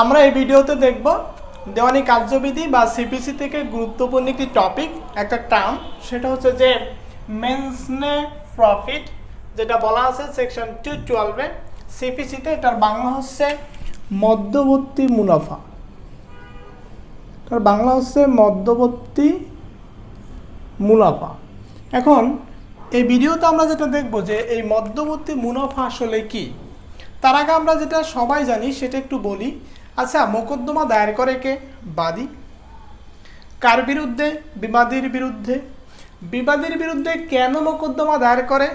আমরা এই ভিডিওতে দেখব দেওয়ানি কার্যবিধি বা সিপিসি থেকে গুরুত্বপূর্ণ একটি টপিক, একটা টার্ম, সেটা হচ্ছে যে মেনসনে প্রফিট, যেটা বলা আছে সেকশন 212-এ। সিপিসিতে এটার বাংলা হচ্ছে মধ্যবর্তী মুনাফা। তার বাংলা হচ্ছে মধ্যবর্তী মুনাফা। এখন এই ভিডিওতে আমরা যেটা দেখব যে এই মধ্যবর্তী মুনাফা আসলে কি, তার আগে আমরা যেটা সবাই জানি সেটা একটু বলি। আচ্ছা, মোকদ্দমা দায়ের করে কে? বাদী। কার বিরুদ্ধে? বিবাদীর বিরুদ্ধে। বিবাদীর বিরুদ্ধে কেন মোকদ্দমা দায়ের করে?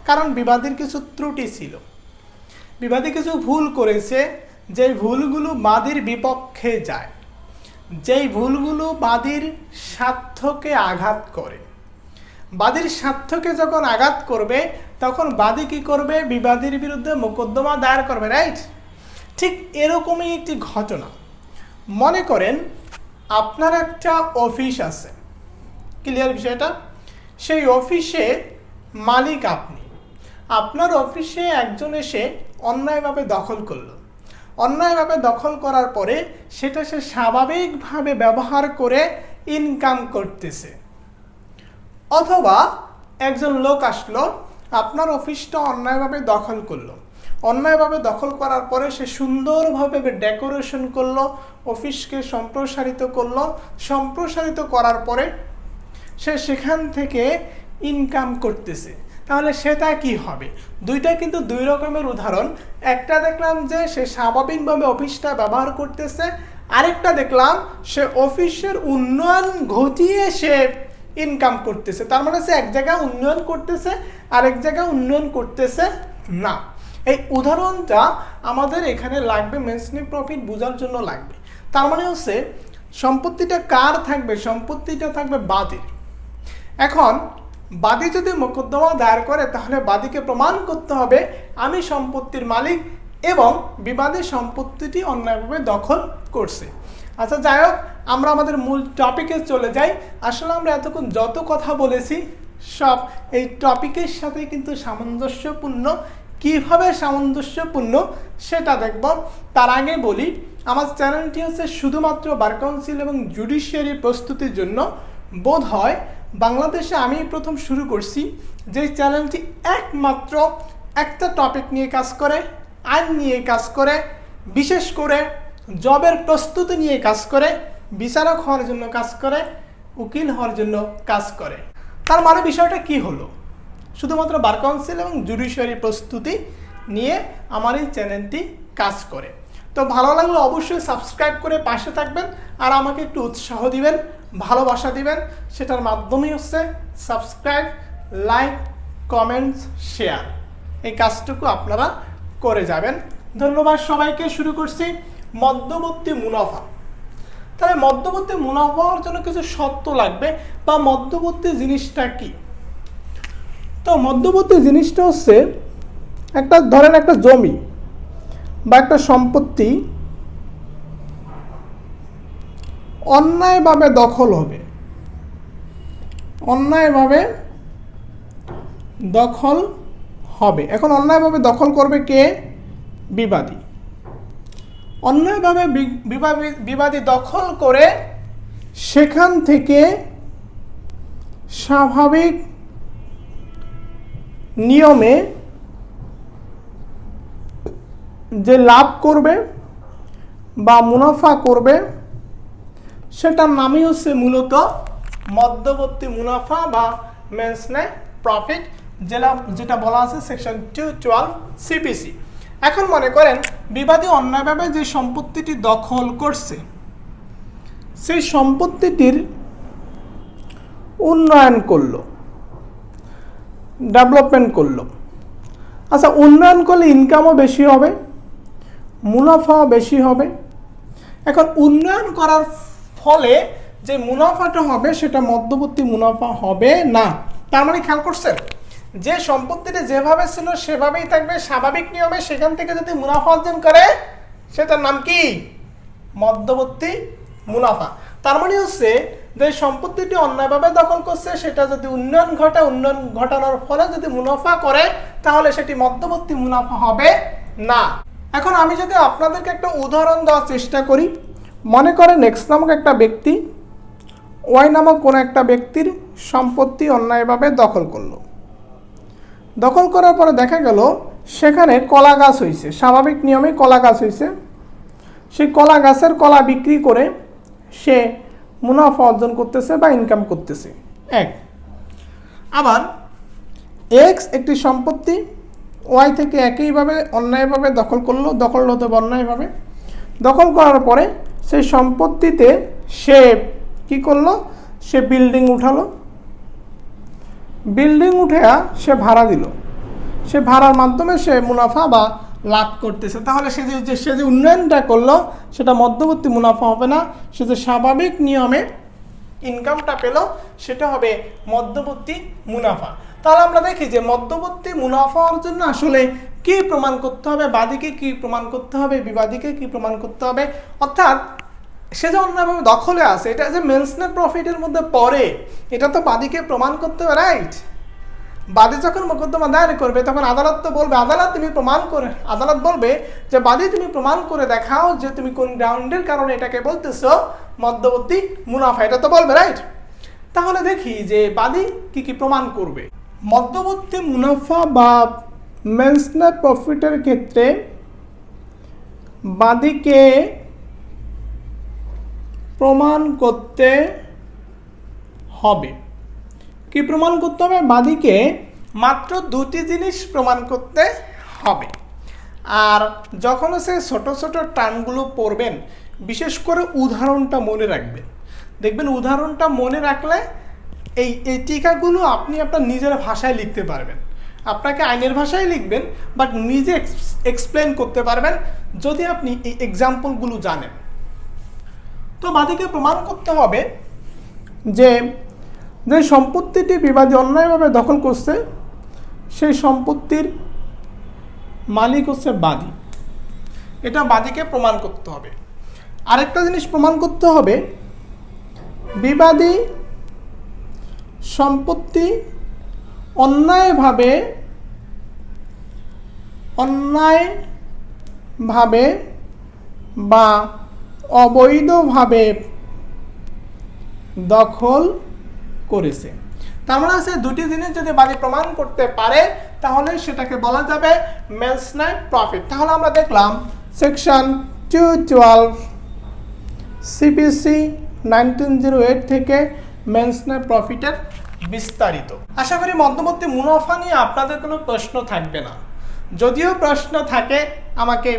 কারণ বিবাদীর কিছু ত্রুটি ছিল, বিবাদী কিছু ভুল করেছে, যেই ভুলগুলো বাদীর বিপক্ষে যায়, যেই ভুলগুলো বাদীর স্বার্থকে আঘাত করে। বাদীর স্বার্থকে যখন আঘাত করবে তখন বাদী কি করবে? বিবাদীর বিরুদ্ধে মোকদ্দমা দায়ের করবে, রাইট? ঠিক এরকমই একটি ঘটনা। মনে করেন আপনার একটা অফিস আছে, ক্লিয়ার বিষয়টা? সেই অফিসে মালিক আপনি। আপনার অফিসে একজন এসে অন্যায়ভাবে দখল করলো। অন্যায়ভাবে দখল করার পরে সেটা সে স্বাভাবিকভাবে ব্যবহার করে ইনকাম করতেছে। অথবা একজন লোক আসলো, আপনার অফিসটা অন্যায়ভাবে দখল করলো। অন্যায়ভাবে দখল করার পরে সে সুন্দরভাবে ডেকোরেশন করলো, অফিসকে সম্প্রসারিত করলো। সম্প্রসারিত করার পরে সে সেখান থেকে ইনকাম করতেছে। তাহলে সেটা কি হবে? দুইটা কিন্তু দুই রকমের উদাহরণ। একটা দেখলাম যে সে স্বাভাবিকভাবে অফিসটা ব্যবহার করতেছে, আরেকটা দেখলাম সে অফিসের উন্নয়ন ঘটিয়ে সে ইনকাম করতেছে। তার মানে সে এক জায়গায় উন্নয়ন করতেছে, আরেক জায়গায় উন্নয়ন করতেছে না। এই উদাহরণটা আমাদের এখানে লাগবে, মেনসনে প্রফিট বোঝার জন্য লাগবে। তার মানে হচ্ছে সম্পত্তিটা কার থাকবে? সম্পত্তিটা থাকবে বাদীর। এখন বাদী যদি মোকদ্দমা দায়ের করে তাহলে বাদীকে প্রমাণ করতে হবে আমি সম্পত্তির মালিক এবং বিবাদী সম্পত্তিটি অন্যায়ভাবে দখল করছে। আচ্ছা, যাই হোক, আমরা আমাদের মূল টপিকে চলে যাই। আসলে আমরা এতক্ষণ যত কথা বলেছি সব এই টপিকের সাথে কিন্তু সামঞ্জস্যপূর্ণ। কিভাবে সামঞ্জস্যপূর্ণ সেটা দেখব। তার আগে বলি, আমার চ্যানেলটি হচ্ছে শুধুমাত্র বার কাউন্সিল এবং জুডিশিয়ারি প্রস্তুতির জন্য। বোধ হয় বাংলাদেশে আমি প্রথম শুরু করছি যে চ্যানেলটি একমাত্র একটা টপিক নিয়ে কাজ করে, আইন নিয়ে কাজ করে, বিশেষ করে জবের প্রস্তুতি নিয়ে কাজ করে, বিচারক হওয়ার জন্য কাজ করে, উকিল হওয়ার জন্য কাজ করে। তার মানে বিষয়টা কি হলো? শুধুমাত্র বার কাউন্সিল এবং জুডিশিয়ারি প্রস্তুতি নিয়ে আমার এই চ্যানেলটি কাজ করে। তো ভালো লাগলে অবশ্যই সাবস্ক্রাইব করে পাশে থাকবেন আর আমাকে একটু উৎসাহ দিবেন, ভালোবাসা দিবেন। সেটার মাধ্যমেই হচ্ছে সাবস্ক্রাইব, লাইক, কমেন্টস, শেয়ার। এই কাজটুকু আপনারা করে যাবেন। ধন্যবাদ সবাইকে। শুরু করছি মধ্যবর্তী মুনাফা। তাহলে মধ্যবর্তী মুনাফা হওয়ার জন্য কিছু শর্ত লাগবে, বা মধ্যবর্তী জিনিসটা কি? তো মধ্যবর্তী জিনিসটা হচ্ছে একটা, ধরেন একটা জমি বা একটা সম্পত্তি অন্যায়ভাবে দখল হবে। অন্যায়ভাবে দখল হবে। এখন অন্যায়ভাবে দখল করবে কে? বিবাদী। অন্যায়ভাবে বিবাদী দখল করে সেখান থেকে স্বাভাবিক নিয়মে যে লাভ করবে বা মুনাফা করবে সেটার নামই হচ্ছে মূলত মধ্যবর্তী মুনাফা বা মেনসনে প্রফিট, যেটা বলা আছে সেকশন 212 সিপিসি। এখন মনে করেন বিবাদী অন্যায়ভাবে যে সম্পত্তিটি দখল করছে সেই সম্পত্তিটির উন্নয়ন করলো, ডেভেলপমেন্ট করলো। আচ্ছা, উন্নয়ন করলে ইনকামও বেশি হবে, মুনাফাও বেশি হবে। এখন উন্নয়ন করার ফলে যে মুনাফাটা হবে সেটা মধ্যবর্তী মুনাফা হবে না। তার মানে খেয়াল করছেন, যে সম্পত্তিটা যেভাবে ছিল সেভাবেই থাকবে, স্বাভাবিক নিয়মে। সেখান থেকে যদি মুনাফা অর্জন করে সেটার নাম কি? মধ্যবর্তী মুনাফা। তার মানে হচ্ছে যে সম্পত্তিটি অন্যায়ভাবে দখল করছে সেটা যদি উন্নয়ন ঘটায়, উন্নয়ন ঘটানোর ফলে যদি মুনাফা করে তাহলে সেটি মধ্যবর্তী মুনাফা হবে না। এখন আমি যদি আপনাদেরকে একটা উদাহরণ দেওয়ার চেষ্টা করি, মনে করেন এক্স নামক একটা ব্যক্তি ওয়াই নামক কোনো একটা ব্যক্তির সম্পত্তি অন্যায়ভাবে দখল করলো। দখল করার পরে দেখা গেল সেখানে কলা গাছ হয়েছে, স্বাভাবিক নিয়মে কলা গাছ হয়েছে। সেই কলা গাছের কলা বিক্রি করে সে মুনাফা অর্জন করতেছে বা ইনকাম করতেছে এক। আবার এক্স একটি সম্পত্তি ওয়াই থেকে একইভাবে অন্যায়ভাবে দখল করলো, দখল হতে অন্যায়ভাবে দখল করার পরে সেই সম্পত্তিতে সে কি করলো, সে বিল্ডিং উঠালো, বিল্ডিং উঠে সে ভাড়া দিল, সে ভাড়ার মাধ্যমে সে মুনাফা বা লাভ করতেছে। তাহলে সে যে উন্নয়নটা করলো সেটা মধ্যবর্তী মুনাফা হবে না, সে যে স্বাভাবিক নিয়মে ইনকামটা পেল সেটা হবে মধ্যবর্তী মুনাফা। তাহলে আমরা দেখি যে মধ্যবর্তী মুনাফা হওয়ার জন্য আসলে কি প্রমাণ করতে হবে, বাদীকে কি প্রমাণ করতে হবে, বিবাদীকে কি প্রমাণ করতে হবে। অর্থাৎ সে যে অন্যভাবে দখলে আছে, এটা যে মেনসনে প্রফিটের মধ্যে পড়ে, এটা তো বাদীকে প্রমাণ করতে হবে, রাইট? বাদী যখন মোকদ্দমা দায়ের করবে তখন আদালত তো বলবে, আদালত বলবে যে বাদী তুমি প্রমাণ করে দেখাও যে তুমি কোন গ্রাউন্ডের কারণে এটাকে বলতেছো মধ্যবর্তী মুনাফা, এটা তো বলবে, রাইট? তাহলে দেখি যে বাদী কি কি প্রমাণ করবে। মধ্যবর্তী মুনাফা বা মেনসনে প্রফিটের ক্ষেত্রে বাদীকে প্রমাণ করতে হবে। কি প্রমাণ করতে হবে? বাদীকে মাত্র দুটি জিনিস প্রমাণ করতে হবে। আর যখন সে ছোট ছোট টার্মগুলো পড়বেন, বিশেষ করে উদাহরণটা মনে রাখবেন। দেখবেন উদাহরণটা মনে রাখলে এই টিকাগুলো আপনি আপনার নিজের ভাষায় লিখতে পারবেন। আপনাকে আইনের ভাষায় লিখবেন, বাট নিজে এক্সপ্লেন করতে পারবেন যদি আপনি এই এক্সাম্পলগুলো জানেন। তো বাদীকে প্রমাণ করতে হবে যে যে সম্পত্তিটি বিবাদী অন্যায়ভাবে দখল করছে সেই সম্পত্তির মালিক হচ্ছে বাদী, এটা বাদীকে প্রমাণ করতে হবে। আরেকটা জিনিস প্রমাণ করতে হবে, বিবাদী সম্পত্তি অন্যায়ভাবে বা অবৈধভাবে দখল করেছে। তার মানে আছে দুটি জিনিস যদি বাদী প্রমাণ করতে পারে তাহলে সেটাকে বলা যাবে মেনসনে প্রফিট। তাহলে আমরা দেখলাম সেকশন 212 সিপিসি 1908 থেকে মেনসনে প্রফিটের বিস্তারিত। আশা করি মধ্যবর্তী মুনাফা নিয়ে আপনাদের কোনো প্রশ্ন থাকবে না। যদিও প্রশ্ন থাকে আমাকে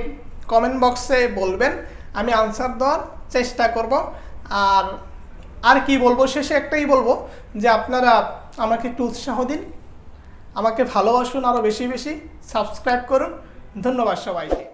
কমেন্ট বক্সে বলবেন, আমি আনসার দেওয়ার চেষ্টা করব। আর কি বলবো, শেষে একটাই বলবো যে আপনারা আমাকে একটু উৎসাহ দিন, আমাকে ভালোবাসুন, আরও বেশি বেশি সাবস্ক্রাইব করুন। ধন্যবাদ সবাইকে।